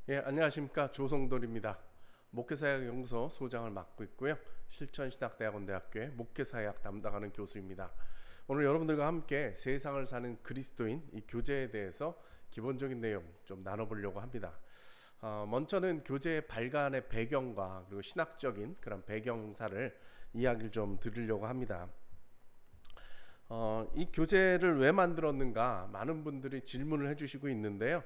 예, 안녕하십니까. 조성돌입니다. 목회사역연구소 소장을 맡고 있고요. 실천신학대학원대학교의 목회사역 담당하는 교수입니다. 오늘 여러분들과 함께 세상을 사는 그리스도인 이 교제에 대해서 기본적인 내용 좀 나눠보려고 합니다. 먼저는 교제의 발간의 배경과 그리고 신학적인 그런 배경사를 이야기를 좀 드리려고 합니다. 이 교제를 왜 만들었는가 많은 분들이 질문을 해주시고 있는데요.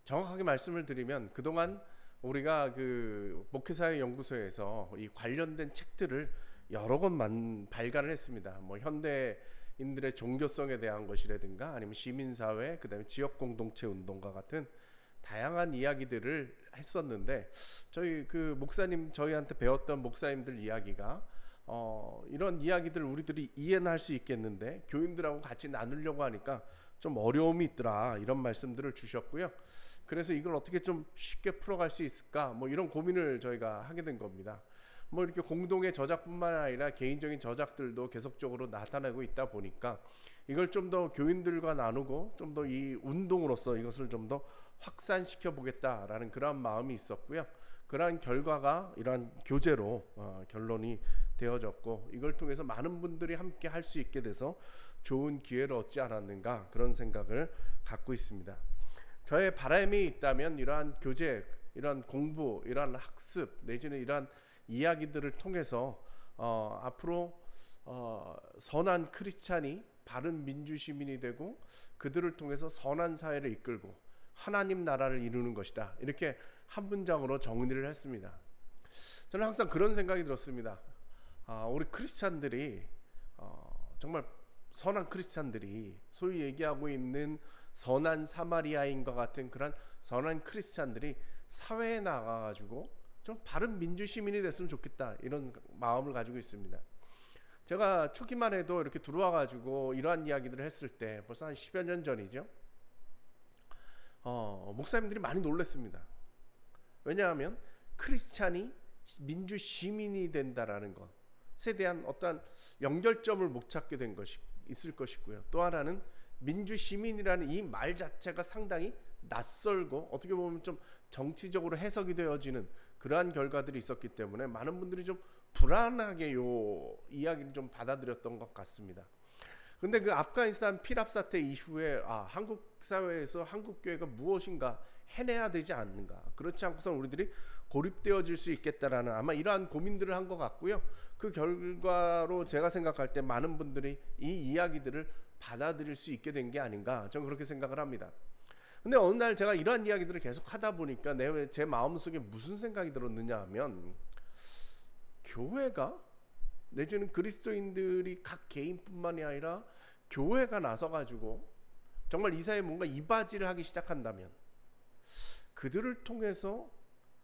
정확하게 말씀을 드리면 그동안 우리가 그 목회사의 연구소에서 이 관련된 책들을 여러 권 발간을 했습니다. 뭐 현대인들의 종교성에 대한 것이라든가 아니면 시민사회, 그다음에 지역 공동체 운동과 같은 다양한 이야기들을 했었는데 저희 그 목사님 저희한테 배웠던 목사님들 이야기가 이런 이야기들을 우리들이 이해는 할 수 있겠는데 교인들하고 같이 나누려고 하니까 좀 어려움이 있더라 이런 말씀들을 주셨고요. 그래서 이걸 어떻게 좀 쉽게 풀어갈 수 있을까 뭐 이런 고민을 저희가 하게 된 겁니다. 뭐 이렇게 공동의 저작뿐만 아니라 개인적인 저작들도 계속적으로 나타나고 있다 보니까 이걸 좀 더 교인들과 나누고 좀 더 이 운동으로서 이것을 좀 더 확산시켜 보겠다라는 그러한 마음이 있었고요. 그러한 결과가 이러한 교제로 결론이 되어졌고 이걸 통해서 많은 분들이 함께 할 수 있게 돼서 좋은 기회를 얻지 않았는가 그런 생각을 갖고 있습니다. 저의 바람이 있다면 이러한 교제, 이러한 공부, 이러한 학습 내지는 이러한 이야기들을 통해서 앞으로 선한 크리스찬이 바른 민주시민이 되고 그들을 통해서 선한 사회를 이끌고 하나님 나라를 이루는 것이다. 이렇게 한 문장으로 정리를 했습니다. 저는 항상 그런 생각이 들었습니다. 우리 크리스찬들이 정말 선한 크리스찬들이 소위 얘기하고 있는 선한 사마리아인과 같은 그런 선한 크리스찬들이 사회에 나가가지고 좀 바른 민주시민이 됐으면 좋겠다 이런 마음을 가지고 있습니다. 제가 초기만 해도 이렇게 들어와가지고 이러한 이야기들을 했을 때 벌써 한 10여 년 전이죠. 목사님들이 많이 놀랐습니다. 왜냐하면 크리스찬이 민주시민이 된다라는 것에 대한 어떠한 연결점을 못 찾게 된 것이 있을 것이고요. 또 하나는 민주시민이라는 이 말 자체가 상당히 낯설고 어떻게 보면 좀 정치적으로 해석이 되어지는 그러한 결과들이 있었기 때문에 많은 분들이 좀 불안하게 요 이야기를 좀 받아들였던 것 같습니다. 근데 그 아프가니스탄 피랍 사태 이후에 한국 사회에서 한국 교회가 무엇인가 해내야 되지 않는가, 그렇지 않고서 우리들이 고립되어질 수 있겠다라는 아마 이러한 고민들을 한 것 같고요. 그 결과로 제가 생각할 때 많은 분들이 이 이야기들을 받아들일 수 있게 된 게 아닌가 저는 그렇게 생각을 합니다. 근데 어느 날 제가 이러한 이야기들을 계속 하다 보니까 제 마음속에 무슨 생각이 들었느냐 하면 교회가 내지는 그리스도인들이 각 개인뿐만이 아니라 교회가 나서가지고 정말 이 사회에 뭔가 이바지를 하기 시작한다면 그들을 통해서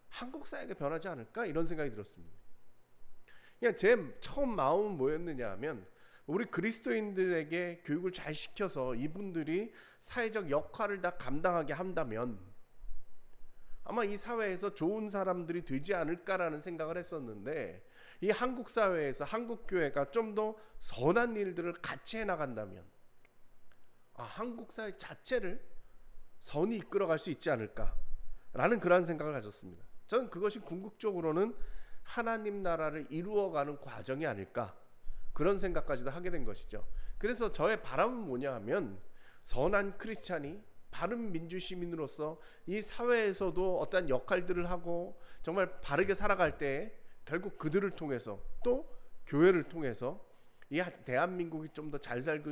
한국 사회가 변하지 않을까 이런 생각이 들었습니다. 그냥 제 처음 마음은 뭐였느냐 하면 우리 그리스도인들에게 교육을 잘 시켜서 이분들이 사회적 역할을 다 감당하게 한다면 아마 이 사회에서 좋은 사람들이 되지 않을까라는 생각을 했었는데 이 한국 사회에서 한국 교회가 좀 더 선한 일들을 같이 해나간다면 한국 사회 자체를 선이 이끌어갈 수 있지 않을까라는 그런 생각을 가졌습니다. 저는 그것이 궁극적으로는 하나님 나라를 이루어가는 과정이 아닐까 그런 생각까지도 하게 된 것이죠. 그래서 저의 바람은 뭐냐 하면 선한 크리스찬이 바른 민주시민으로서 이 사회에서도 어떠한 역할들을 하고 정말 바르게 살아갈 때 결국 그들을 통해서 또 교회를 통해서 이 대한민국이 좀 더 잘 살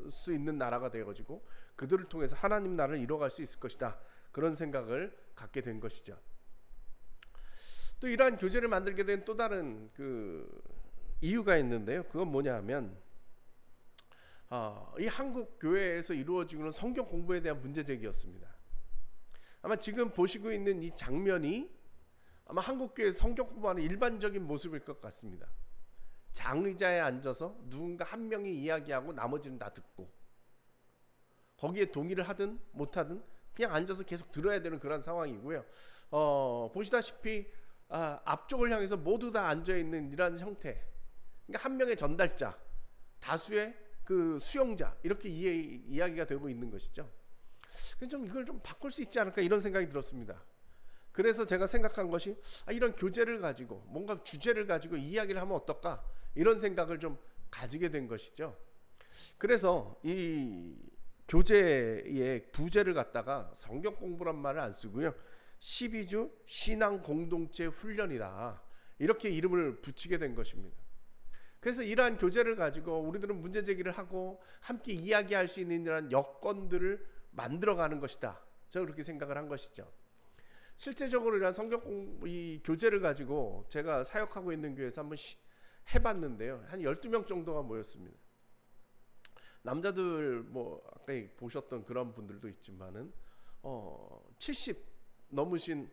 수 있는 나라가 되어가지고 그들을 통해서 하나님 나라를 이뤄갈 수 있을 것이다 그런 생각을 갖게 된 것이죠. 또 이러한 교제를 만들게 된 또 다른 그 이유가 있는데요. 그건 뭐냐 하면 이 한국 교회에서 이루어지고 있는 성경 공부에 대한 문제제기였습니다. 아마 지금 보시고 있는 이 장면이 아마 한국 교회 성경 공부하는 일반적인 모습일 것 같습니다. 장의자에 앉아서 누군가 한 명이 이야기하고 나머지는 다 듣고 거기에 동의를 하든 못하든 그냥 앉아서 계속 들어야 되는 그런 상황이고요. 보시다시피 앞쪽을 향해서 모두 다 앉아있는 이러한 형태, 그러니까 한 명의 전달자, 다수의 그 수용자 이렇게 이야기가 되고 있는 것이죠. 좀 이걸 좀 바꿀 수 있지 않을까 이런 생각이 들었습니다. 그래서 제가 생각한 것이 이런 교재를 가지고 뭔가 주제를 가지고 이야기를 하면 어떨까 이런 생각을 좀 가지게 된 것이죠. 그래서 이 교재의 부제를 갖다가 성경 공부란 말을 안 쓰고요, 12주 신앙 공동체 훈련이다 이렇게 이름을 붙이게 된 것입니다. 그래서 이러한 교재를 가지고 우리들은 문제 제기를 하고 함께 이야기할 수 있는 이러한 여건들을 만들어가는 것이다, 저는 그렇게 생각을 한 것이죠. 실제적으로 이러한 이 교재를 가지고 제가 사역하고 있는 교회에서 한번 해봤는데요, 한 12명 정도가 모였습니다. 남자들 뭐 아까 보셨던 그런 분들도 있지만은 70 넘으신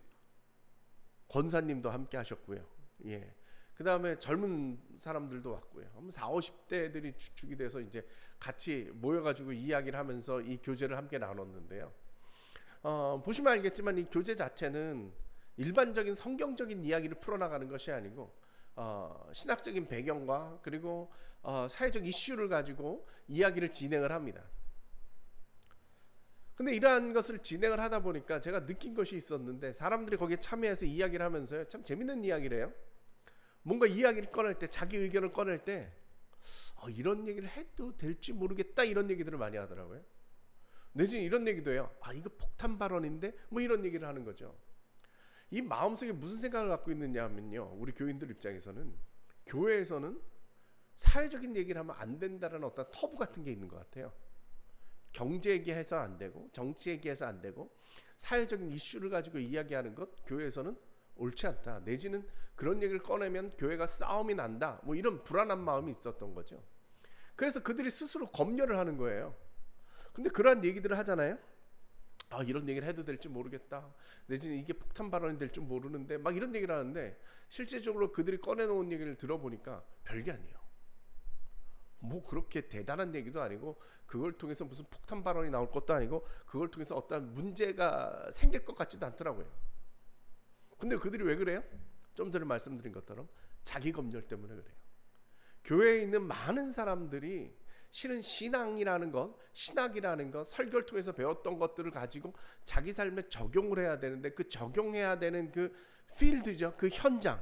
권사님도 함께 하셨고요. 예. 그 다음에 젊은 사람들도 왔고요. 40, 50대들이 주축이 돼서 이제 같이 모여가지고 이야기를 하면서 이 교재를 함께 나눴는데요. 보시면 알겠지만 이 교재 자체는 일반적인 성경적인 이야기를 풀어나가는 것이 아니고 신학적인 배경과 그리고 사회적 이슈를 가지고 이야기를 진행을 합니다. 근데 이러한 것을 진행을 하다 보니까 제가 느낀 것이 있었는데, 사람들이 거기에 참여해서 이야기를 하면서 참 재밌는 이야기래요. 뭔가 이야기를 꺼낼 때, 자기 의견을 꺼낼 때 이런 얘기를 해도 될지 모르겠다 이런 얘기들을 많이 하더라고요. 내지는 이런 얘기도 해요. 이거 폭탄 발언인데 뭐 이런 얘기를 하는 거죠. 이 마음속에 무슨 생각을 갖고 있느냐 하면요, 우리 교인들 입장에서는 교회에서는 사회적인 얘기를 하면 안 된다는 어떤 터부 같은 게 있는 것 같아요. 경제 얘기해서 안 되고 정치 얘기해서 안 되고 사회적인 이슈를 가지고 이야기하는 것 교회에서는 옳지 않다, 내지는 그런 얘기를 꺼내면 교회가 싸움이 난다, 뭐 이런 불안한 마음이 있었던 거죠. 그래서 그들이 스스로 검열을 하는 거예요. 근데 그러한 얘기들을 하잖아요. 이런 얘기를 해도 될지 모르겠다, 내지는 이게 폭탄 발언이 될 줄 모르는데 막 이런 얘기를 하는데, 실제적으로 그들이 꺼내놓은 얘기를 들어보니까 별게 아니에요. 뭐 그렇게 대단한 얘기도 아니고, 그걸 통해서 무슨 폭탄 발언이 나올 것도 아니고, 그걸 통해서 어떤 문제가 생길 것 같지도 않더라고요. 근데 그들이 왜 그래요? 좀 전에 말씀드린 것처럼 자기 검열 때문에 그래요. 교회에 있는 많은 사람들이 실은 신앙이라는 것, 신학이라는 것, 설교를 통해서 배웠던 것들을 가지고 자기 삶에 적용을 해야 되는데, 그 적용해야 되는 그 필드죠, 그 현장을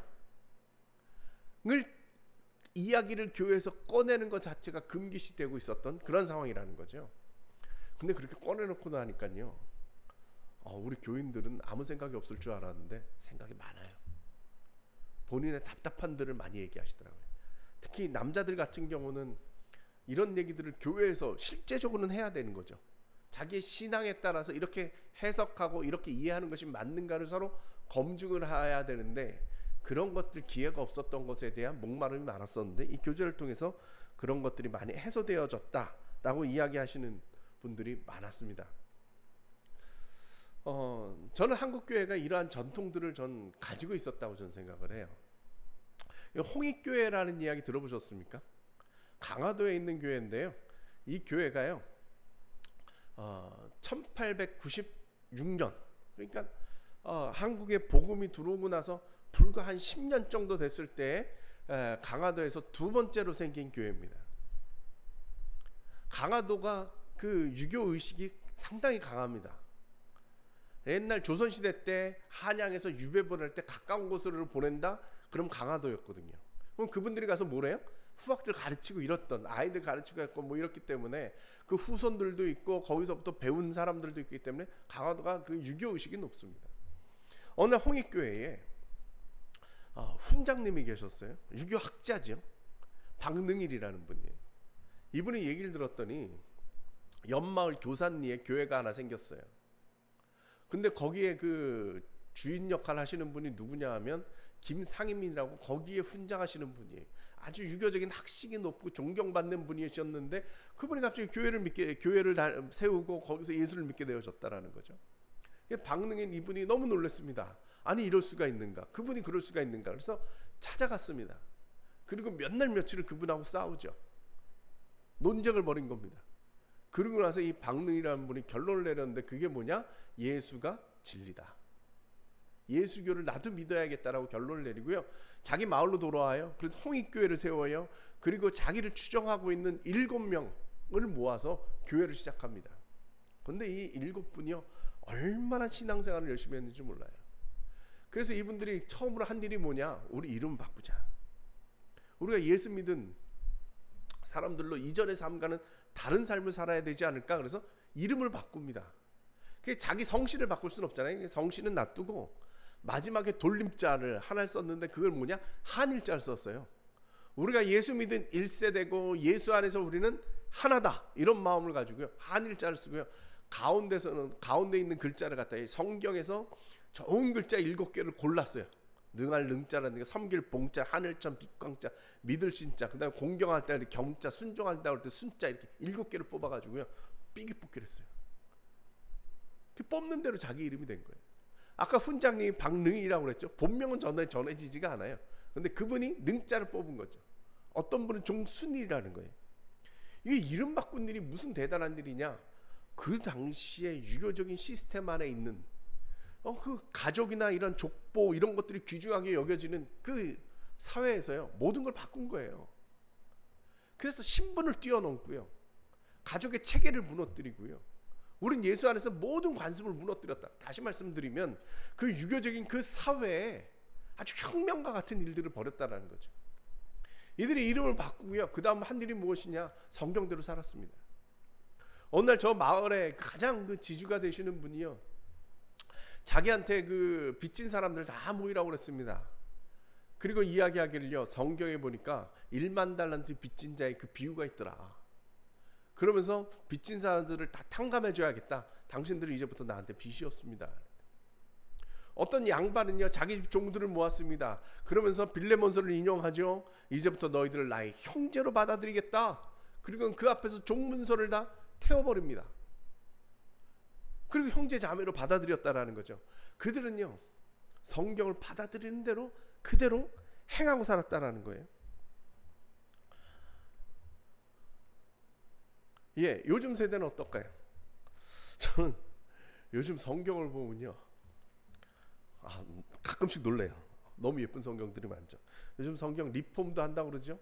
이야기를 교회에서 꺼내는 것 자체가 금기시되고 있었던 그런 상황이라는 거죠. 근데 그렇게 꺼내놓고 나니까요, 우리 교인들은 아무 생각이 없을 줄 알았는데 생각이 많아요. 본인의 답답한들을 많이 얘기하시더라고요. 특히 남자들 같은 경우는 이런 얘기들을 교회에서 실제적으로는 해야 되는 거죠. 자기의 신앙에 따라서 이렇게 해석하고 이렇게 이해하는 것이 맞는가를 서로 검증을 해야 되는데, 그런 것들 기회가 없었던 것에 대한 목마름이 많았었는데, 이 교재를 통해서 그런 것들이 많이 해소되어졌다라고 이야기하시는 분들이 많았습니다. 저는 한국교회가 이러한 전통들을 전 가지고 있었다고 저는 생각을 해요. 홍익교회라는 이야기 들어보셨습니까? 강화도에 있는 교회인데요, 이 교회가요 1896년, 그러니까 한국에 복음이 들어오고 나서 불과 한 10년 정도 됐을 때 강화도에서 두 번째로 생긴 교회입니다. 강화도가 그 유교 의식이 상당히 강합니다. 옛날 조선시대 때 한양에서 유배 보낼 때 가까운 곳으로 보낸다? 그럼 강화도였거든요. 그럼 그분들이 가서 뭐래요? 후학들 가르치고 이랬던, 아이들 가르치고 했고 뭐 이렇기 때문에 그 후손들도 있고 거기서부터 배운 사람들도 있기 때문에 강화도가 그 유교 의식이 높습니다. 어느 날 홍익교회에 훈장님이 계셨어요. 유교 학자죠. 박능일이라는 분이에요. 이분이 얘기를 들었더니 옆마을 교산리에 교회가 하나 생겼어요. 근데 거기에 그 주인 역할 하시는 분이 누구냐 하면 김상임이라고 거기에 훈장하시는 분이에요. 아주 유교적인 학식이 높고 존경받는 분이셨는데, 그분이 갑자기 교회를 세우고 거기서 예수를 믿게 되어졌다라는 거죠. 박능인 이분이 너무 놀랐습니다. 아니 이럴 수가 있는가, 그분이 그럴 수가 있는가. 그래서 찾아갔습니다. 그리고 몇 날 며칠을 그분하고 싸우죠. 논쟁을 벌인 겁니다. 그러고 나서 이 박능이라는 분이 결론을 내렸는데, 그게 뭐냐? 예수가 진리다, 예수교를 나도 믿어야겠다라고 결론을 내리고요, 자기 마을로 돌아와요. 그래서 홍익교회를 세워요. 그리고 자기를 추종하고 있는 7명을 모아서 교회를 시작합니다. 근데 이 7분이요 얼마나 신앙생활을 열심히 했는지 몰라요. 그래서 이분들이 처음으로 한 일이 뭐냐? 우리 이름 바꾸자. 우리가 예수 믿은 사람들로 이전의 삶과는 다른 삶을 살아야 되지 않을까? 그래서 이름을 바꿉니다. 자기 성씨를 바꿀 수는 없잖아요. 성씨는 놔두고 마지막에 돌림자를 하나를 썼는데 그걸 뭐냐? 한일자를 썼어요. 우리가 예수 믿은 1세대고 예수 안에서 우리는 하나다 이런 마음을 가지고요 한일자를 쓰고요 가운데 있는 글자를 갖다 성경에서 좋은 글자 7개를 골랐어요. 능할 능자라는 게 섬길 봉자, 하늘천 빛광자, 믿을 신자, 그 다음에 공경할 때 경자, 순종할 때 순자 이렇게 7개를 뽑아가지고요 삐기 뽑기를 했어요. 뽑는 대로 자기 이름이 된 거예요. 아까 훈장님이 박능이라고 그랬죠. 본명은 전해지지가 않아요. 근데 그분이 능자를 뽑은 거죠. 어떤 분은 종순이라는 거예요. 이게 이름 바꾼 일이 무슨 대단한 일이냐? 그 당시에 유교적인 시스템 안에 있는 그 가족이나 이런 족보 이런 것들이 귀중하게 여겨지는 그 사회에서요 모든 걸 바꾼 거예요. 그래서 신분을 뛰어넘고요 가족의 체계를 무너뜨리고요 우린 예수 안에서 모든 관습을 무너뜨렸다. 다시 말씀드리면 그 유교적인 그 사회에 아주 혁명과 같은 일들을 벌였다는 거죠. 이들이 이름을 바꾸고요 그 다음 한 일이 무엇이냐? 성경대로 살았습니다. 어느 날 저 마을에 가장 그 지주가 되시는 분이요 자기한테 그 빚진 사람들 다 모이라고 그랬습니다. 그리고 이야기하기를요 성경에 보니까 1만 달란트 빚진 자의 그 비유가 있더라. 그러면서 빚진 사람들을 다 탕감해 줘야겠다. 당신들이 이제부터 나한테 빚이 없습니다. 어떤 양반은요 자기 집 종들을 모았습니다. 그러면서 빌레몬서를 인용하죠. 이제부터 너희들을 나의 형제로 받아들이겠다. 그리고 그 앞에서 종문서를 다 태워버립니다. 그리고 형제 자매로 받아들였다라는 거죠. 그들은요 성경을 받아들이는 대로 그대로 행하고 살았다라는 거예요. 요즘 세대는 어떨까요? 저는 요즘 성경을 보면요 가끔씩 놀래요. 너무 예쁜 성경들이 많죠. 요즘 성경 리폼도 한다고 그러죠.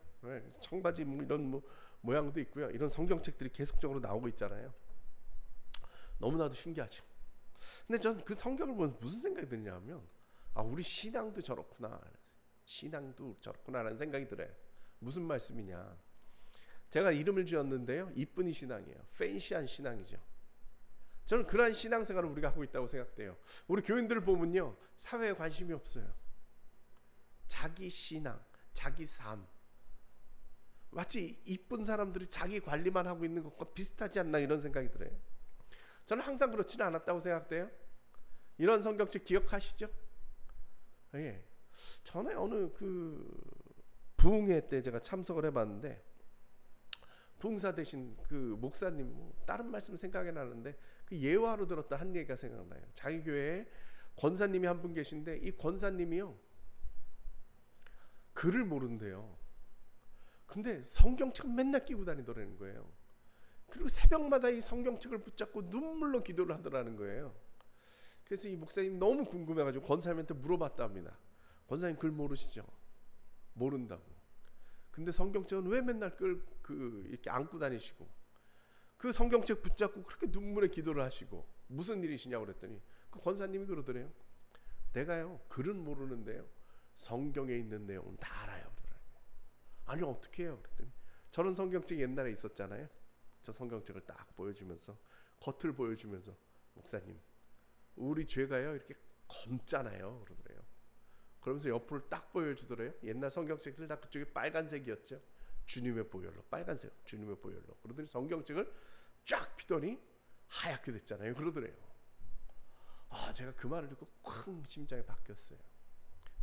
청바지 이런 모양도 있고요. 이런 성경책들이 계속적으로 나오고 있잖아요. 너무나도 신기하죠. 근데 전 그 성경을 보면서 무슨 생각이 드냐면 우리 신앙도 저렇구나. 신앙도 저렇구나라는 생각이 들어요. 무슨 말씀이냐? 제가 이름을 지었는데요. 이쁜이 신앙이에요. 팬시한 신앙이죠. 저는 그러한 신앙생활을 우리가 하고 있다고 생각돼요. 우리 교인들을 보면요. 사회에 관심이 없어요. 자기 신앙, 자기 삶. 마치 이쁜 사람들이 자기 관리만 하고 있는 것과 비슷하지 않나 이런 생각이 들어요. 저는 항상 그렇지는 않았다고 생각돼요. 이런 성경책 기억하시죠? 전에 어느 그 부흥회 때 제가 참석을 해봤는데 부흥사 되신 그 목사님 다른 말씀 생각이 나는데 그 예화로 들었다 한 얘기가 생각나요. 자기 교회에 권사님이 한 분 계신데 이 권사님이요 글을 모른대요. 근데 성경책 맨날 끼고 다니더라는 거예요. 그리고 새벽마다 이 성경책을 붙잡고 눈물로 기도를 하더라는 거예요. 그래서 이 목사님 너무 궁금해가지고 권사님한테 물어봤답니다. 권사님 글 모르시죠? 모른다고. 근데 성경책은 왜 맨날 이렇게 안고 다니시고 그 성경책 붙잡고 그렇게 눈물의 기도를 하시고 무슨 일이시냐고 그랬더니 그 권사님이 그러더래요. 내가요 글은 모르는데요 성경에 있는 내용은 다 알아요. 아니 어떻게 해요? 그랬더니 저런 성경책 옛날에 있었잖아요. 저 성경책을 딱 보여주면서 겉을 보여주면서 목사님 우리 죄가요 이렇게 검잖아요 그러더래요. 그러면서 옆을 딱 보여주더래요. 옛날 성경책들 다 그쪽이 빨간색이었죠. 주님의 보혈로 빨간색 주님의 보혈로. 그러더니 성경책을 쫙 피더니 하얗게 됐잖아요. 그러더래요. 제가 그 말을 듣고 쾅 심장이 바뀌었어요.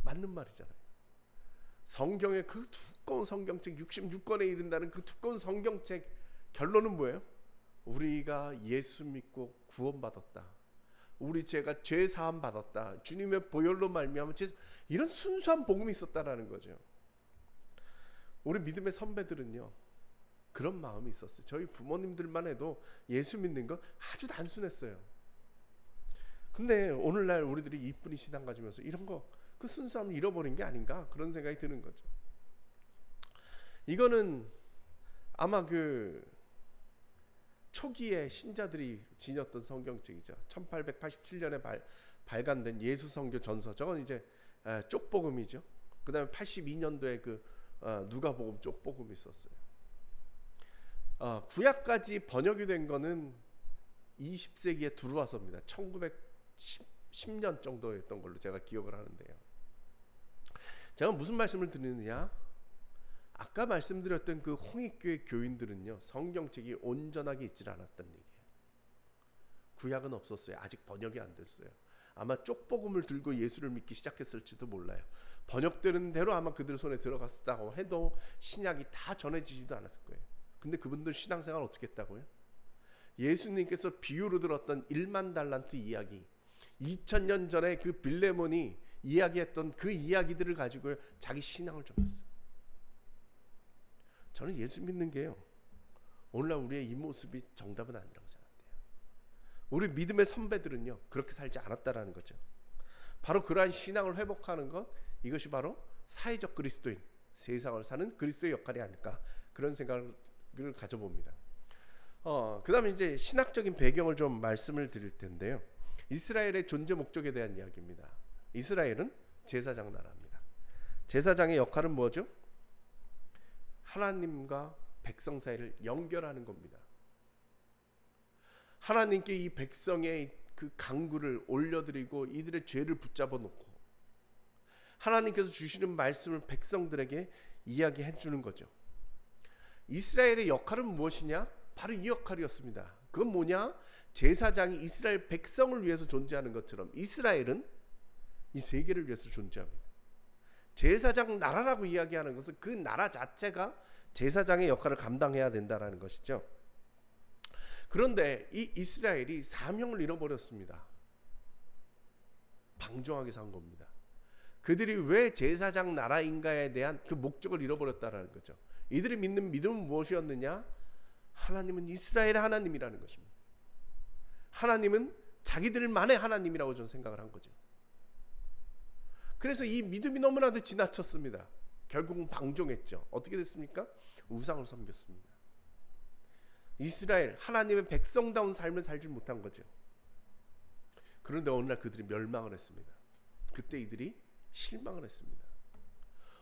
맞는 말이잖아요. 성경의 그 두꺼운 성경책 66권에 이른다는 그 두꺼운 성경책 결론은 뭐예요? 우리가 예수 믿고 구원받았다. 우리 죄가 죄 사함 받았다. 주님의 보혈로 말미암아 이런 순수한 복음이 있었다라는 거죠. 우리 믿음의 선배들은요 그런 마음이 있었어요. 저희 부모님들만 해도 예수 믿는 건 아주 단순했어요. 근데 오늘날 우리들이 이쁜이 신앙 가지면서 이런 거 그 순수함을 잃어버린 게 아닌가 그런 생각이 드는 거죠. 이거는 아마 그 초기에 신자들이 지녔던 성경책이죠. 1887년에 발간된 예수선교 전서. 저건 이제 쪽복음이죠. 그 다음에 82년도에 그 누가복음 쪽복음이 있었어요. 구약까지 번역이 된 거는 20세기에 들어와서입니다. 1910년 정도였던 걸로 제가 기억을 하는데요. 제가 무슨 말씀을 드리느냐, 아까 말씀드렸던 그 홍익교회 교인들은요, 성경책이 온전하게 있질 않았다는 얘기예요. 구약은 없었어요. 아직 번역이 안 됐어요. 아마 쪽복음을 들고 예수를 믿기 시작했을지도 몰라요. 번역되는 대로 아마 그들 손에 들어갔다고 해도 신약이 다 전해지지도 않았을 거예요. 근데 그분들 신앙생활 어떻게 했다고요? 예수님께서 비유로 들었던 1만 달란트 이야기, 2000년 전에 그 빌레몬이 이야기했던 그 이야기들을 가지고 자기 신앙을 전했어요. 저는 예수 믿는 게요, 오늘날 우리의 이 모습이 정답은 아니라고 생각해요. 우리 믿음의 선배들은요, 그렇게 살지 않았다라는 거죠. 바로 그러한 신앙을 회복하는 것, 이것이 바로 사회적 그리스도인, 세상을 사는 그리스도의 역할이 아닐까, 그런 생각을 가져봅니다. 그 다음에 이제 신학적인 배경을 좀 말씀을 드릴 텐데요. 이스라엘의 존재 목적에 대한 이야기입니다. 이스라엘은 제사장 나라입니다. 제사장의 역할은 뭐죠? 하나님과 백성 사이를 연결하는 겁니다. 하나님께 이 백성의 그 간구를 올려드리고 이들의 죄를 붙잡아 놓고 하나님께서 주시는 말씀을 백성들에게 이야기해 주는 거죠. 이스라엘의 역할은 무엇이냐? 바로 이 역할이었습니다. 그건 뭐냐? 제사장이 이스라엘 백성을 위해서 존재하는 것처럼 이스라엘은 이 세계를 위해서 존재합니다. 제사장 나라라고 이야기하는 것은 그 나라 자체가 제사장의 역할을 감당해야 된다는 것이죠. 그런데 이 이스라엘이 사명을 잃어버렸습니다. 방종하게 산 겁니다. 그들이 왜 제사장 나라인가에 대한 그 목적을 잃어버렸다는 거죠. 이들이 믿는 믿음은 무엇이었느냐? 하나님은 이스라엘의 하나님이라는 것입니다. 하나님은 자기들만의 하나님이라고 저는 생각을 한 거죠. 그래서 이 믿음이 너무나도 지나쳤습니다. 결국은 방종했죠. 어떻게 됐습니까? 우상을 섬겼습니다. 이스라엘, 하나님의 백성다운 삶을 살지 못한 거죠. 그런데 어느 날 그들이 멸망을 했습니다. 그때 이들이 실망을 했습니다.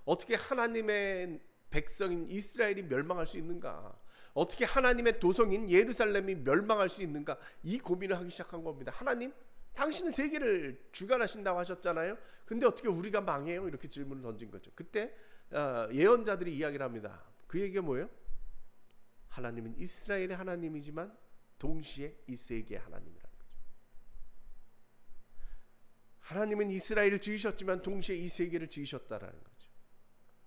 어떻게 하나님의 백성인 이스라엘이 멸망할 수 있는가? 어떻게 하나님의 도성인 예루살렘이 멸망할 수 있는가? 이 고민을 하기 시작한 겁니다. 하나님, 당신은 세계를 주관하신다고 하셨잖아요. 근데 어떻게 우리가 망해요? 이렇게 질문을 던진 거죠. 그때 예언자들이 이야기를 합니다. 그 얘기가 뭐예요? 하나님은 이스라엘의 하나님이지만 동시에 이 세계의 하나님이라는 거죠. 하나님은 이스라엘을 지으셨지만 동시에 이 세계를 지으셨다라는 거죠.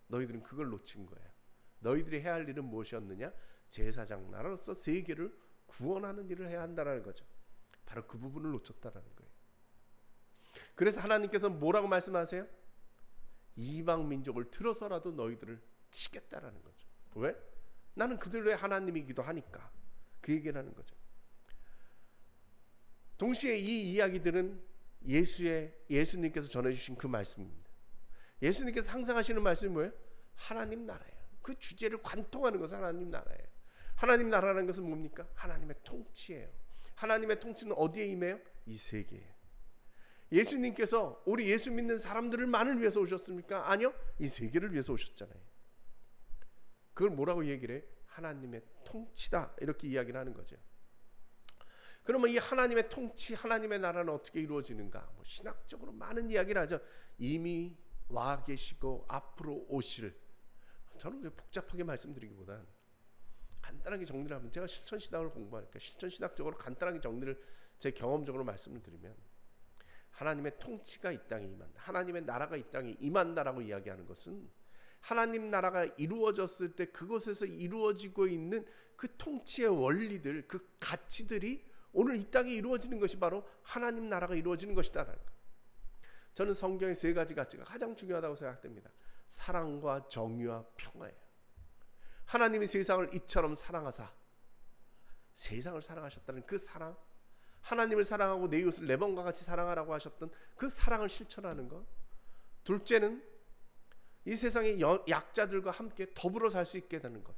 너희들은 그걸 놓친 거야. 너희들이 해야 할 일은 무엇이었느냐? 제사장 나라로서 세계를 구원하는 일을 해야 한다는 거죠. 바로 그 부분을 놓쳤다라는 거예요. 그래서 하나님께서 뭐라고 말씀하세요? 이방 민족을 틀어서라도 너희들을 치겠다라는 거죠. 왜? 나는 그들의 하나님이기도 하니까. 그 얘기를 하는 거죠. 동시에 이 이야기들은 예수님께서 전해주신 그 말씀입니다. 예수님께서 항상 하시는 말씀이 뭐예요? 하나님 나라예요. 그 주제를 관통하는 것은 하나님 나라예요. 하나님 나라라는 것은 뭡니까? 하나님의 통치예요. 하나님의 통치는 어디에 임해요? 이 세계에. 예수님께서 우리 예수 믿는 사람들만을 위해서 오셨습니까? 아니요. 이 세계를 위해서 오셨잖아요. 그걸 뭐라고 얘기를 해요? 하나님의 통치다. 이렇게 이야기를 하는 거죠. 그러면 이 하나님의 통치, 하나님의 나라는 어떻게 이루어지는가? 신학적으로 많은 이야기를 하죠. 이미 와 계시고 앞으로 오실. 저는 복잡하게 말씀드리기보단 간단하게 정리를 하면, 제가 실천신학을 공부하니까 실천신학적으로 간단하게 정리를 제 경험적으로 말씀을 드리면, 하나님의 통치가 이 땅에 임한다, 하나님의 나라가 이 땅에 임한다라고 이야기하는 것은 하나님 나라가 이루어졌을 때 그곳에서 이루어지고 있는 그 통치의 원리들, 그 가치들이 오늘 이 땅에 이루어지는 것이 바로 하나님 나라가 이루어지는 것이다라는 거예요. 저는 성경의 세 가지 가치가 가장 중요하다고 생각됩니다. 사랑과 정의와 평화예요. 하나님이 세상을 이처럼 사랑하사 세상을 사랑하셨다는 그 사랑, 하나님을 사랑하고 내 이웃을 내 몸과 같이 사랑하라고 하셨던 그 사랑을 실천하는 것. 둘째는 이 세상의 약자들과 함께 더불어 살 수 있게 되는 것.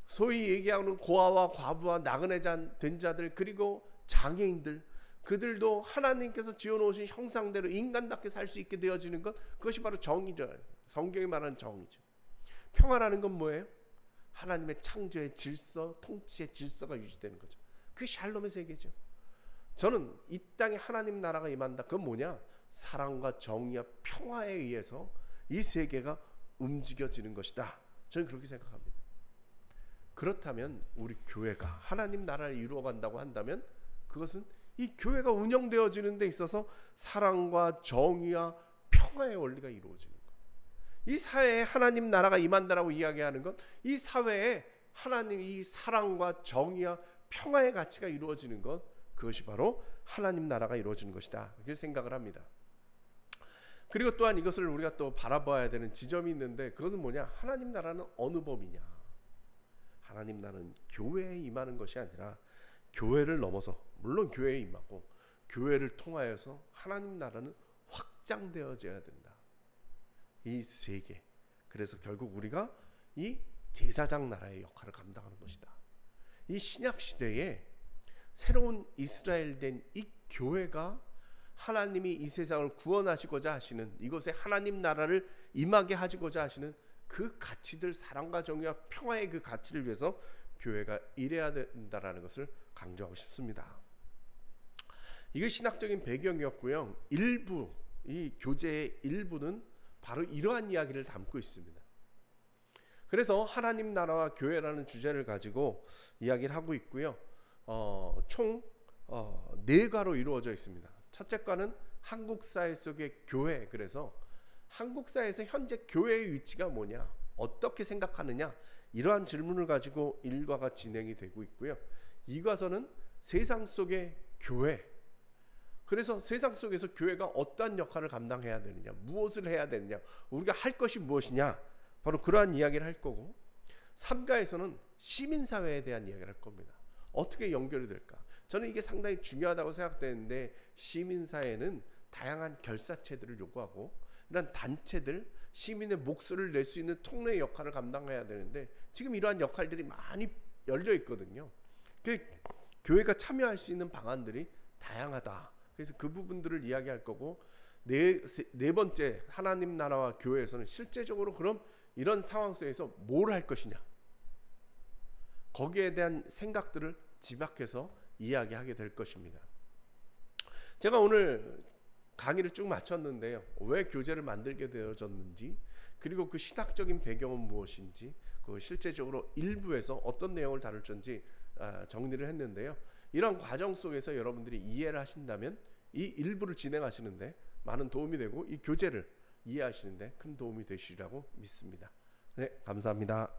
소위 얘기하는 고아와 과부와 나그네 된 자들, 그리고 장애인들, 그들도 하나님께서 지어놓으신 형상대로 인간답게 살 수 있게 되어지는 것, 그것이 바로 정의죠. 성경이 말하는 정의죠. 평화라는 건 뭐예요? 하나님의 창조의 질서, 통치의 질서가 유지되는 거죠. 그 샬롬의 세계죠. 저는 이 땅에 하나님 나라가 임한다. 그건 뭐냐? 사랑과 정의와 평화에 의해서 이 세계가 움직여지는 것이다. 저는 그렇게 생각합니다. 그렇다면 우리 교회가 하나님 나라를 이루어간다고 한다면 그것은 이 교회가 운영되어지는 데 있어서 사랑과 정의와 평화의 원리가 이루어지는 것. 이 사회에 하나님 나라가 임한다라고 이야기하는 것, 이 사회에 하나님 이 사랑과 정의와 평화의 가치가 이루어지는 것, 그것이 바로 하나님 나라가 이루어지는 것이다. 이렇게 생각을 합니다. 그리고 또한 이것을 우리가 또 바라봐야 되는 지점이 있는데, 그것은 뭐냐? 하나님 나라는 어느 범위냐? 하나님 나라는 교회에 임하는 것이 아니라 교회를 넘어서, 물론 교회에 임하고 교회를 통하여서 하나님 나라는 확장되어져야 된다. 이 세계. 그래서 결국 우리가 이 제사장 나라의 역할을 감당하는 것이다. 이 신약 시대에 새로운 이스라엘 된 이 교회가 하나님이 이 세상을 구원하시고자 하시는, 이곳에 하나님 나라를 임하게 하시고자 하시는 그 가치들, 사랑과 정의와 평화의 그 가치를 위해서 교회가 일해야 된다라는 것을 강조하고 싶습니다. 이게 신학적인 배경이었고요. 일부, 이 교재의 일부는 바로 이러한 이야기를 담고 있습니다. 그래서 하나님 나라와 교회라는 주제를 가지고 이야기를 하고 있고요. 총 4과로 이루어져 있습니다. 첫째 과는 한국 사회 속의 교회. 그래서 한국 사회에서 현재 교회의 위치가 뭐냐, 어떻게 생각하느냐, 이러한 질문을 가지고 1과가 진행이 되고 있고요. 2과서는 세상 속의 교회. 그래서 세상 속에서 교회가 어떠한 역할을 감당해야 되느냐, 무엇을 해야 되느냐, 우리가 할 것이 무엇이냐, 바로 그러한 이야기를 할 거고, 3과에서는 시민사회에 대한 이야기를 할 겁니다. 어떻게 연결이 될까? 저는 이게 상당히 중요하다고 생각되는데, 시민사회는 다양한 결사체들을 요구하고 이런 단체들, 시민의 목소리를 낼 수 있는 통로의 역할을 감당해야 되는데, 지금 이러한 역할들이 많이 열려 있거든요. 교회가 참여할 수 있는 방안들이 다양하다. 그래서 그 부분들을 이야기할 거고, 네 번째, 하나님 나라와 교회에서는 실제적으로 그럼 이런 상황 속에서 뭘 할 것이냐, 거기에 대한 생각들을 집약해서 이야기하게 될 것입니다. 제가 오늘 강의를 쭉 마쳤는데요. 왜 교재를 만들게 되어졌는지, 그리고 그 신학적인 배경은 무엇인지, 그 실제적으로 일부에서 어떤 내용을 다룰 건지 정리를 했는데요. 이런 과정 속에서 여러분들이 이해를 하신다면 이 일부를 진행하시는데 많은 도움이 되고, 이 교재를 이해하시는데 큰 도움이 되시리라고 믿습니다. 네, 감사합니다.